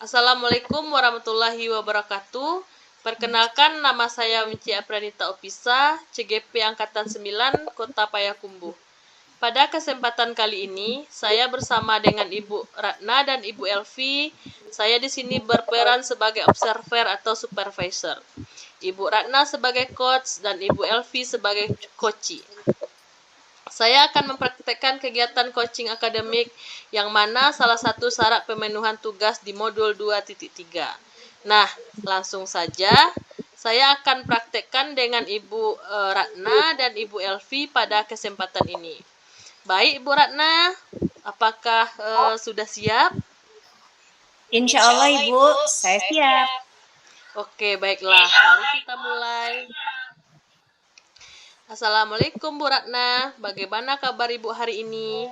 Assalamualaikum warahmatullahi wabarakatuh. Perkenalkan, nama saya Winci Apranita Opisa, CGP Angkatan 9, Kota Payakumbuh. Pada kesempatan kali ini, saya bersama dengan Ibu Ratna dan Ibu Elvi. Saya di sini berperan sebagai observer atau supervisor. Ibu Ratna sebagai coach dan Ibu Elvi sebagai coachee. Saya akan mempraktekkan kegiatan coaching akademik yang mana salah satu syarat pemenuhan tugas di modul 2.3. Nah, langsung saja saya akan praktekkan dengan Ibu Ratna dan Ibu Elvi pada kesempatan ini. Baik, Ibu Ratna, apakah sudah siap? Insya Allah Ibu, saya siap. Oke, baiklah. Mari kita mulai. Assalamualaikum Bu Ratna, bagaimana kabar Ibu hari ini?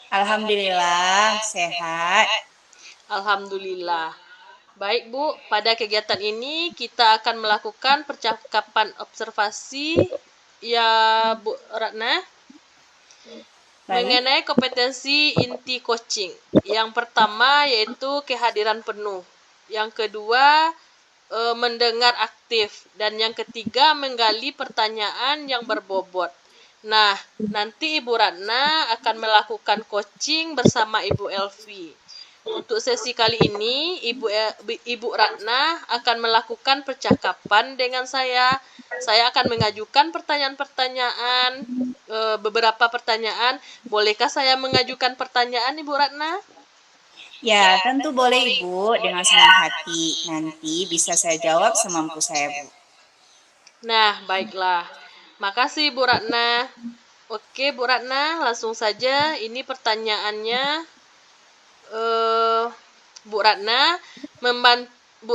Alhamdulillah sehat. Alhamdulillah. Baik Bu, pada kegiatan ini kita akan melakukan percakapan observasi ya Bu Ratna mengenai kompetensi inti coaching. Yang pertama yaitu kehadiran penuh. Yang kedua mendengar aktif, dan yang ketiga menggali pertanyaan yang berbobot. Nah, nanti Ibu Ratna akan melakukan coaching bersama Ibu Elvi. Untuk sesi kali ini, Ibu Ratna akan melakukan percakapan dengan saya. Saya akan mengajukan pertanyaan-pertanyaan, beberapa pertanyaan. Bolehkah saya mengajukan pertanyaan, Ibu Ratna? Ya, tentu boleh Ibu, dengan senang hati. Nanti bisa saya jawab semampu saya, Bu. Nah, baiklah. Makasih Bu Ratna. Oke, Bu Ratna, langsung saja. Ini pertanyaannya. Bu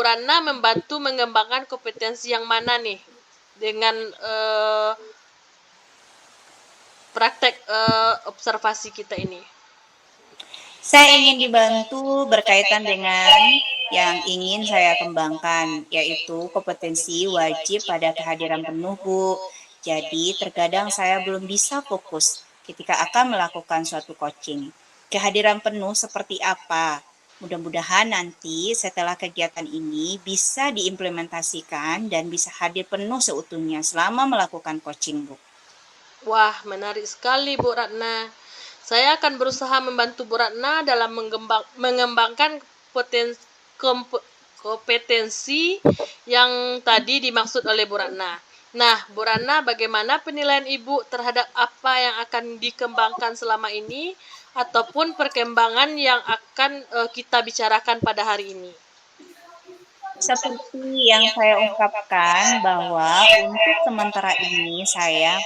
Ratna membantu mengembangkan kompetensi yang mana nih dengan praktek observasi kita ini? Saya ingin dibantu berkaitan dengan yang ingin saya kembangkan, yaitu kompetensi wajib pada kehadiran penuh, Bu. Jadi, terkadang saya belum bisa fokus ketika akan melakukan suatu coaching. Kehadiran penuh seperti apa? Mudah-mudahan nanti setelah kegiatan ini bisa diimplementasikan dan bisa hadir penuh seutuhnya selama melakukan coaching, Bu. Wah, menarik sekali Bu Ratna. Saya akan berusaha membantu Bu Ratna dalam mengembangkan kompetensi yang tadi dimaksud oleh Bu Ratna. Nah, Bu Ratna, bagaimana penilaian Ibu terhadap apa yang akan dikembangkan selama ini ataupun perkembangan yang akan kita bicarakan pada hari ini? Seperti yang saya ungkapkan bahwa untuk sementara ini saya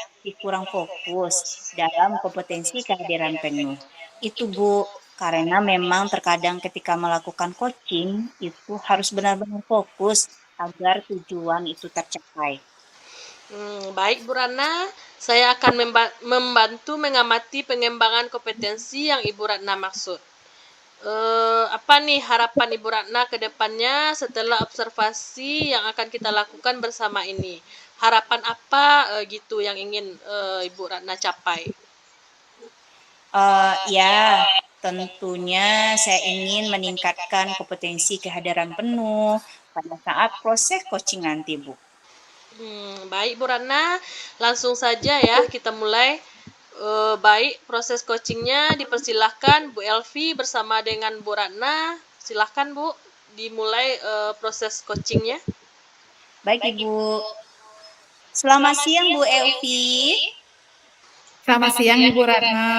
kurang fokus dalam kompetensi kehadiran penuh. Itu Bu, karena memang terkadang ketika melakukan coaching itu harus benar-benar fokus agar tujuan itu tercapai. Baik Bu Ratna, saya akan membantu mengamati pengembangan kompetensi yang Ibu Ratna maksud. Apa nih harapan Ibu Ratna ke depannya setelah observasi yang akan kita lakukan bersama ini? Harapan apa gitu yang ingin Ibu Ratna capai? Ya, tentunya saya ingin meningkatkan kompetensi kehadiran penuh pada saat proses coaching nanti, Bu. Baik Bu Ratna, langsung saja ya kita mulai. Baik, proses coachingnya dipersilahkan Bu Elvi bersama dengan Bu Ratna. Silahkan Bu, dimulai proses coachingnya. Baik Ibu. Selamat siang Bu Elvi. Selamat siang Ibu Ratna.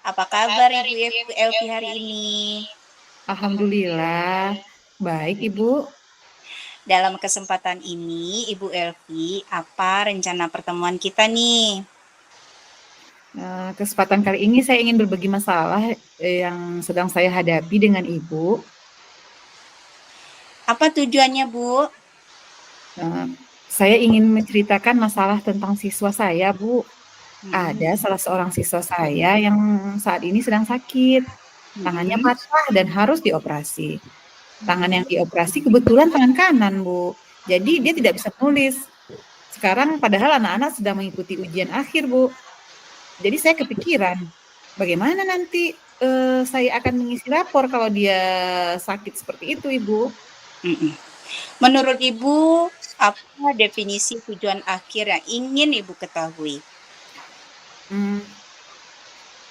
Apa kabar Ibu Elvi hari ini? Alhamdulillah, baik Ibu. Dalam kesempatan ini Ibu Elvi, apa rencana pertemuan kita nih? Kesempatan kali ini saya ingin berbagi masalah yang sedang saya hadapi dengan Ibu. Apa tujuannya Bu? Saya ingin menceritakan masalah tentang siswa saya, Bu. Ada salah seorang siswa saya yang saat ini sedang sakit. Tangannya patah dan harus dioperasi. Tangan yang dioperasi kebetulan tangan kanan, Bu. Jadi dia tidak bisa menulis. Sekarang padahal anak-anak sedang mengikuti ujian akhir, Bu. Jadi saya kepikiran, bagaimana nanti saya akan mengisi rapor kalau dia sakit seperti itu, Ibu. Mm-mm. Menurut Ibu, apa definisi tujuan akhir yang ingin Ibu ketahui?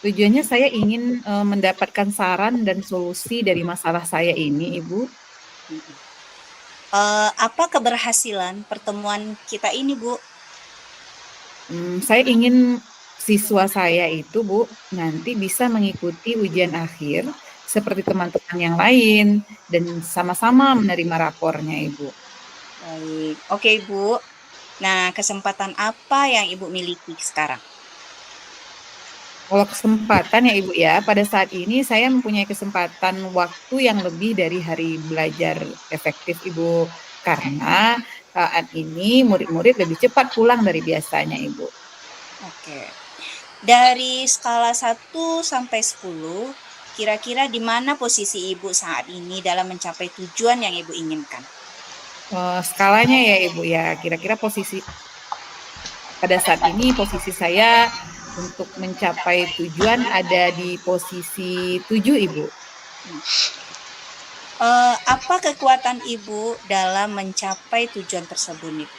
Tujuannya saya ingin mendapatkan saran dan solusi dari masalah saya ini, Ibu. Apa keberhasilan pertemuan kita ini, Bu? Saya ingin siswa saya itu, Bu, nanti bisa mengikuti ujian akhir seperti teman-teman yang lain dan sama-sama menerima rapornya, Ibu. Baik, oke Ibu. Nah, kesempatan apa yang Ibu miliki sekarang? Kalau kesempatan ya Ibu ya, pada saat ini saya mempunyai kesempatan waktu yang lebih dari hari belajar efektif Ibu. Karena saat ini murid-murid lebih cepat pulang dari biasanya Ibu. Oke. Dari skala 1 sampai 10, kira-kira di mana posisi Ibu saat ini dalam mencapai tujuan yang Ibu inginkan? Skalanya ya Ibu ya, kira-kira pada saat ini posisi saya untuk mencapai tujuan ada di posisi 7 Ibu. Apa kekuatan Ibu dalam mencapai tujuan tersebut, Ibu?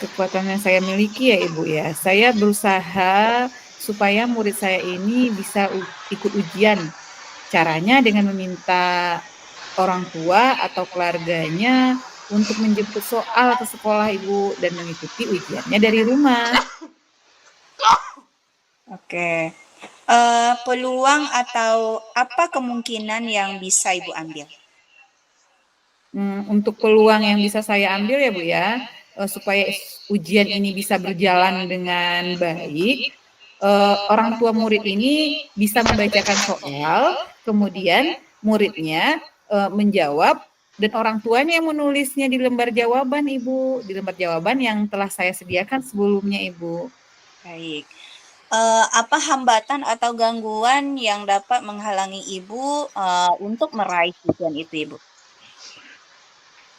Kekuatan yang saya miliki ya Ibu ya, saya berusaha supaya murid saya ini bisa ikut ujian. Caranya dengan meminta orang tua atau keluarganya untuk menjemput soal ke sekolah Ibu dan mengikuti ujiannya dari rumah. Oke. Peluang atau apa kemungkinan yang bisa Ibu ambil? Untuk peluang yang bisa saya ambil ya Bu ya, supaya ujian ini bisa berjalan dengan baik, orang tua murid ini bisa membacakan soal, kemudian muridnya menjawab dan orang tuanya yang menulisnya di lembar jawaban Ibu, di lembar jawaban yang telah saya sediakan sebelumnya Ibu. Baik. Apa hambatan atau gangguan yang dapat menghalangi Ibu untuk meraih tujuan itu, Ibu?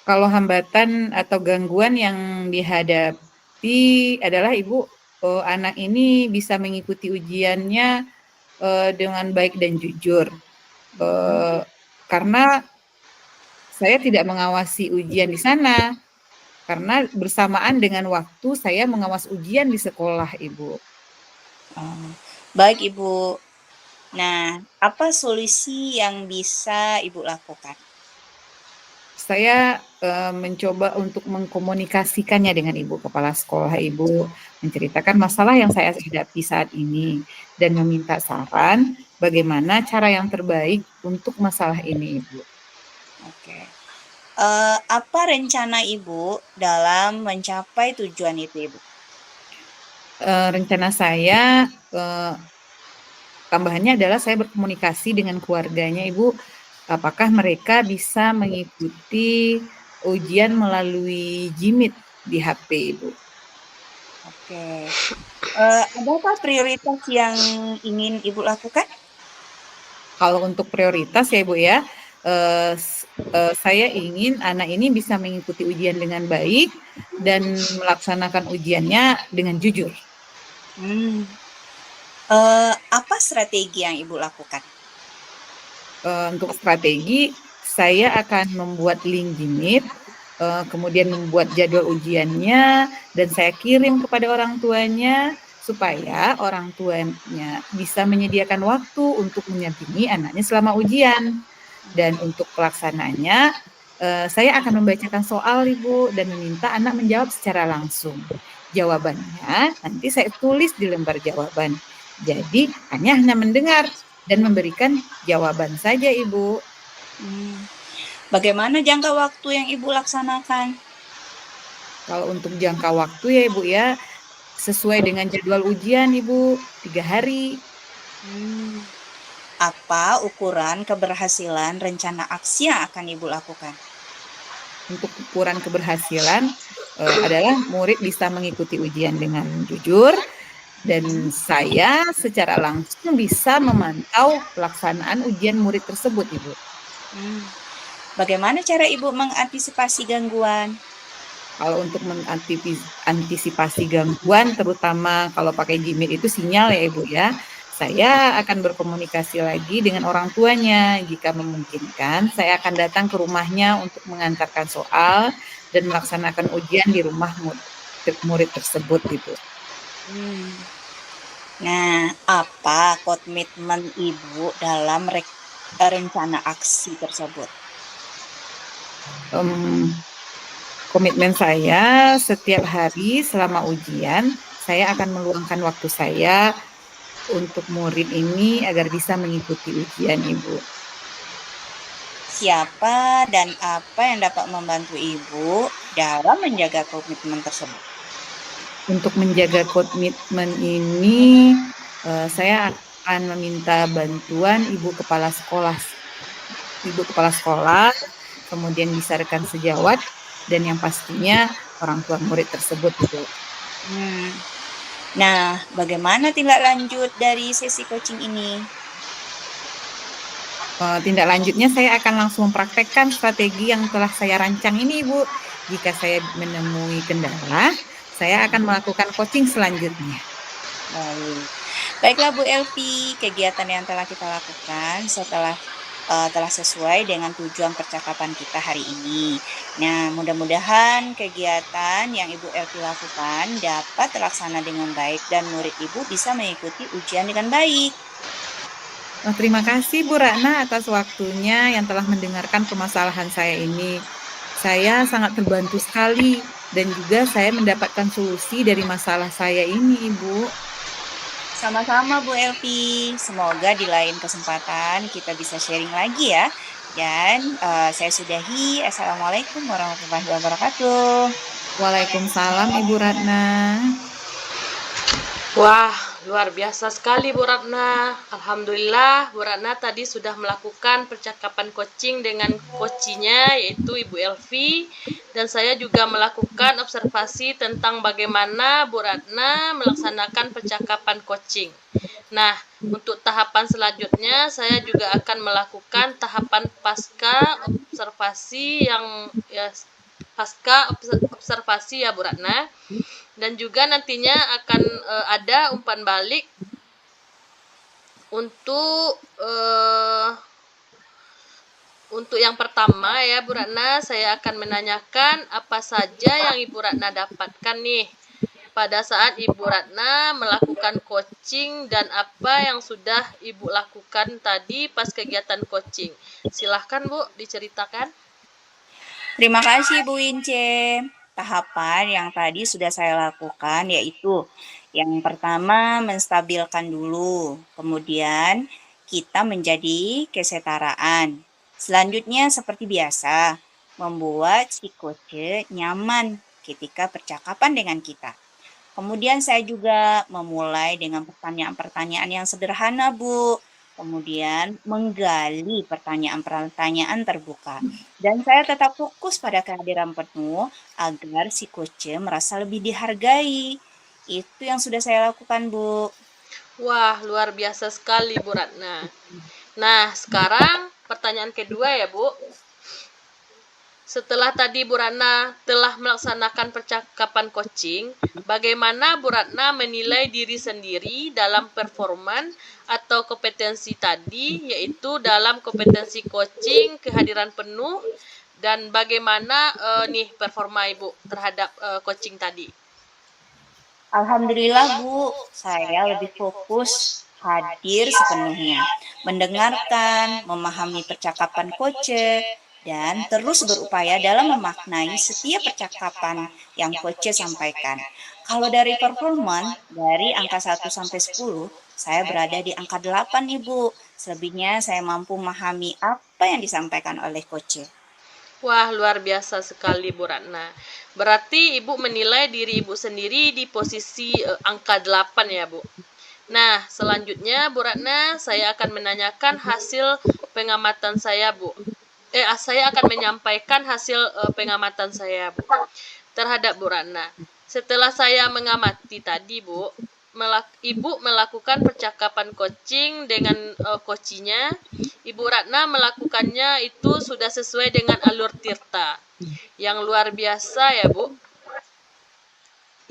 Kalau hambatan atau gangguan yang dihadapi adalah Ibu, anak ini bisa mengikuti ujiannya dengan baik dan jujur. Karena saya tidak mengawasi ujian di sana, karena bersamaan dengan waktu saya mengawas ujian di sekolah, Ibu. Baik, Ibu. Nah, apa solusi yang bisa Ibu lakukan? Saya mencoba untuk mengkomunikasikannya dengan Ibu Kepala Sekolah Ibu, menceritakan masalah yang saya hadapi saat ini, dan meminta saran bagaimana cara yang terbaik untuk masalah ini, Ibu. Oke. Apa rencana Ibu dalam mencapai tujuan itu, Ibu? Rencana saya, tambahannya adalah saya berkomunikasi dengan keluarganya, Ibu, apakah mereka bisa mengikuti ujian melalui Jimit di HP, Ibu. Oke. Adakah prioritas yang ingin Ibu lakukan? Kalau untuk prioritas ya Ibu ya, saya ingin anak ini bisa mengikuti ujian dengan baik dan melaksanakan ujiannya dengan jujur. Apa strategi yang Ibu lakukan? Untuk strategi, saya akan membuat link Jimit, kemudian membuat jadwal ujiannya, dan saya kirim kepada orang tuanya, supaya orang tuanya bisa menyediakan waktu untuk mendampingi anaknya selama ujian. Dan untuk pelaksananya, saya akan membacakan soal Ibu, dan meminta anak menjawab secara langsung. Jawabannya nanti saya tulis di lembar jawaban. Jadi hanya mendengar dan memberikan jawaban saja Ibu. Bagaimana jangka waktu yang Ibu laksanakan? Kalau untuk jangka waktu ya Ibu ya, sesuai dengan jadwal ujian Ibu, 3 hari. Apa ukuran keberhasilan rencana aksi yang akan Ibu lakukan? Untuk ukuran keberhasilan adalah murid bisa mengikuti ujian dengan jujur, dan saya secara langsung bisa memantau pelaksanaan ujian murid tersebut, Ibu. Bagaimana cara Ibu mengantisipasi gangguan? Kalau untuk mengantisipasi gangguan, terutama kalau pakai Jimit itu sinyal ya Ibu ya, saya akan berkomunikasi lagi dengan orang tuanya. Jika memungkinkan, saya akan datang ke rumahnya untuk mengantarkan soal dan melaksanakan ujian di rumah murid tersebut, Ibu. Nah, apa komitmen Ibu dalam rencana aksi tersebut? Komitmen saya setiap hari selama ujian, saya akan meluangkan waktu saya untuk murid ini agar bisa mengikuti ujian, Ibu. Siapa dan apa yang dapat membantu Ibu dalam menjaga komitmen tersebut? Untuk menjaga komitmen ini, saya akan meminta bantuan Ibu Kepala Sekolah, kemudian bisa rekan sejawat, dan yang pastinya orang tua murid tersebut, Ibu. Nah, bagaimana tindak lanjut dari sesi coaching ini? Tindak lanjutnya saya akan langsung mempraktekkan strategi yang telah saya rancang ini, Ibu. Jika saya menemui kendala, saya akan melakukan coaching selanjutnya. Baiklah Bu Elvi, kegiatan yang telah kita lakukan telah sesuai dengan tujuan percakapan kita hari ini. Nah, mudah-mudahan kegiatan yang Ibu Elvi lakukan dapat terlaksana dengan baik dan murid Ibu bisa mengikuti ujian dengan baik. Terima kasih Bu Ratna atas waktunya yang telah mendengarkan permasalahan saya ini. Saya sangat terbantu sekali dan juga saya mendapatkan solusi dari masalah saya ini, Ibu. Sama-sama Bu Elvi, semoga di lain kesempatan kita bisa sharing lagi ya. Dan saya sudahi, Assalamualaikum warahmatullahi wabarakatuh. Waalaikumsalam Ibu Ratna. Wah, luar biasa sekali Bu Ratna. Alhamdulillah Bu Ratna tadi sudah melakukan percakapan coaching dengan coachnya yaitu Ibu Elvi, dan saya juga melakukan observasi tentang bagaimana Bu Ratna melaksanakan percakapan coaching. Nah, untuk tahapan selanjutnya saya juga akan melakukan tahapan pasca observasi ya Bu Ratna. Dan juga nantinya akan ada umpan balik untuk yang pertama ya Bu Ratna, saya akan menanyakan apa saja yang Ibu Ratna dapatkan nih pada saat Ibu Ratna melakukan coaching dan apa yang sudah Ibu lakukan tadi pas kegiatan coaching. Silahkan Bu, diceritakan. Terima kasih Bu Ince. Tahapan yang tadi sudah saya lakukan yaitu yang pertama menstabilkan dulu, kemudian kita menjadi kesetaraan. Selanjutnya seperti biasa, membuat si coach nyaman ketika percakapan dengan kita. Kemudian saya juga memulai dengan pertanyaan-pertanyaan yang sederhana, Bu. Kemudian menggali pertanyaan-pertanyaan terbuka. Dan saya tetap fokus pada kehadiran penuh agar si coach merasa lebih dihargai. Itu yang sudah saya lakukan, Bu. Wah, luar biasa sekali Bu Ratna. Nah, sekarang pertanyaan kedua ya Bu. Setelah tadi Bu Ratna telah melaksanakan percakapan coaching, bagaimana Bu Ratna menilai diri sendiri dalam performan atau kompetensi tadi, yaitu dalam kompetensi coaching, kehadiran penuh, dan bagaimana performa Ibu terhadap coaching tadi? Alhamdulillah Bu, saya lebih fokus hadir sepenuhnya, mendengarkan, memahami percakapan coach, dan terus berupaya dalam memaknai setiap percakapan yang coach sampaikan. Kalau dari performan, dari angka 1 sampai 10, saya berada di angka 8 Ibu. Selebihnya saya mampu memahami apa yang disampaikan oleh coach. Wah, luar biasa sekali Bu Ratna. Berarti Ibu menilai diri Ibu sendiri di posisi angka 8 ya Bu. Nah, selanjutnya Bu Ratna, saya akan menanyakan hasil pengamatan saya Bu. Saya akan menyampaikan hasil pengamatan saya Bu terhadap Bu Ratna. Setelah saya mengamati tadi Bu, Ibu melakukan percakapan coaching dengan coachnya. Ibu Ratna melakukannya itu sudah sesuai dengan alur Tirta. Yang luar biasa ya Bu.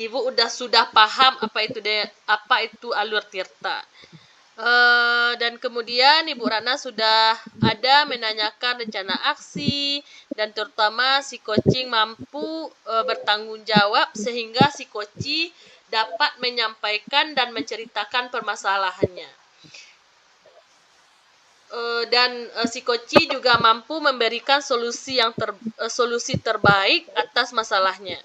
Ibu sudah paham apa itu alur Tirta. Dan kemudian Ibu Ratna sudah ada menanyakan rencana aksi dan terutama si coaching mampu bertanggung jawab sehingga si coaching dapat menyampaikan dan menceritakan permasalahannya. Dan si coaching juga mampu memberikan solusi solusi terbaik atas masalahnya.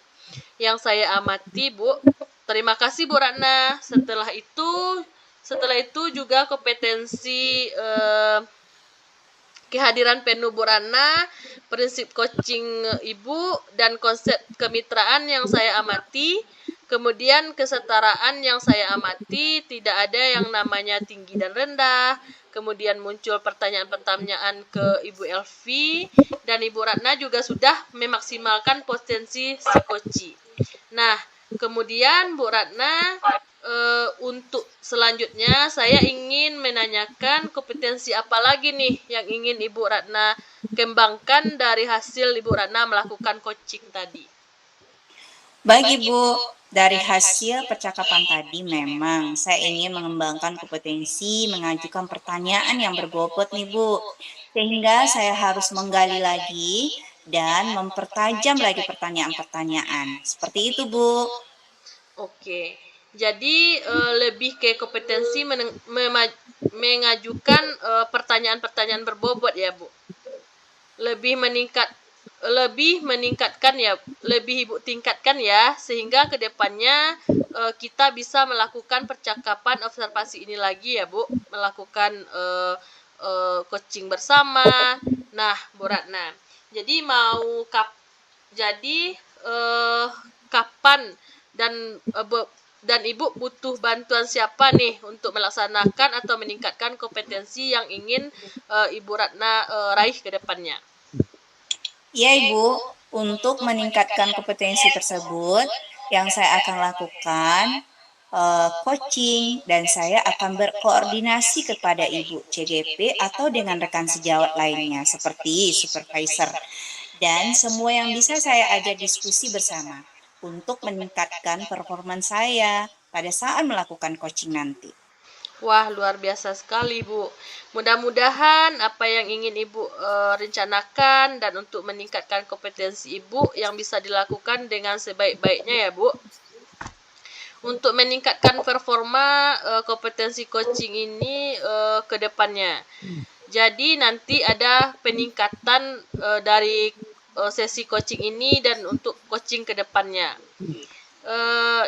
Yang saya amati, Bu. Terima kasih Bu Ratna. Setelah itu juga kompetensi kehadiran penuh Bu Ratna, prinsip coaching Ibu, dan konsep kemitraan yang saya amati, kemudian kesetaraan yang saya amati, tidak ada yang namanya tinggi dan rendah, kemudian muncul pertanyaan-pertanyaan ke Ibu Elvi, dan Ibu Ratna juga sudah memaksimalkan potensi si coaching. Nah, kemudian Bu Ratna, untuk selanjutnya saya ingin menanyakan kompetensi apa lagi nih yang ingin Ibu Ratna kembangkan dari hasil Ibu Ratna melakukan coaching tadi. Baik Bu, dari hasil percakapan tadi memang saya ingin mengembangkan kompetensi mengajukan pertanyaan yang berbobot nih Bu. Sehingga saya harus menggali lagi dan mempertajam lagi pertanyaan-pertanyaan. Seperti itu Bu. Oke. Jadi lebih ke kompetensi mengajukan pertanyaan-pertanyaan berbobot ya Bu. Lebih meningkatkan ya, lebih Ibu tingkatkan ya, sehingga kedepannya kita bisa melakukan percakapan observasi ini lagi ya Bu, melakukan coaching bersama. Nah Bu Ratna, jadi kapan dan Ibu butuh bantuan siapa nih untuk melaksanakan atau meningkatkan kompetensi yang ingin Ibu Ratna raih ke depannya? Ya Ibu, untuk meningkatkan kompetensi tersebut, yang saya akan lakukan coaching dan saya akan berkoordinasi kepada Ibu CGP atau dengan rekan sejawat lainnya seperti supervisor dan semua yang bisa saya ajak diskusi bersama untuk meningkatkan performa saya pada saat melakukan coaching nanti. Wah, luar biasa sekali, Bu. Mudah-mudahan apa yang ingin Ibu rencanakan dan untuk meningkatkan kompetensi Ibu yang bisa dilakukan dengan sebaik-baiknya ya, Bu. Untuk meningkatkan performa kompetensi coaching ini ke depannya. Jadi nanti ada peningkatan dari sesi coaching ini dan untuk coaching ke depannya.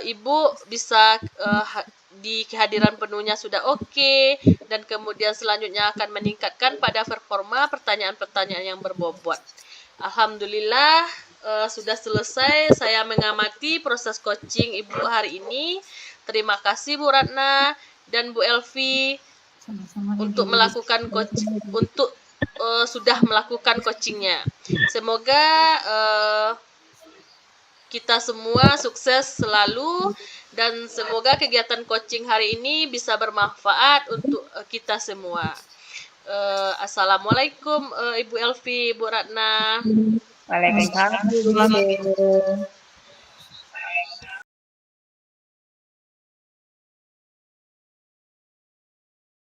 Ibu bisa di kehadiran penuhnya sudah oke, dan kemudian selanjutnya akan meningkatkan pada performa pertanyaan-pertanyaan yang berbobot. Alhamdulillah sudah selesai saya mengamati proses coaching Ibu hari ini. Terima kasih Bu Ratna dan Bu Elvi untuk melakukan coaching, sudah melakukan coachingnya. Semoga kita semua sukses selalu dan semoga kegiatan coaching hari ini bisa bermanfaat untuk kita semua. Assalamualaikum Ibu Elvi, Bu Ratna. Waalaikumsalam.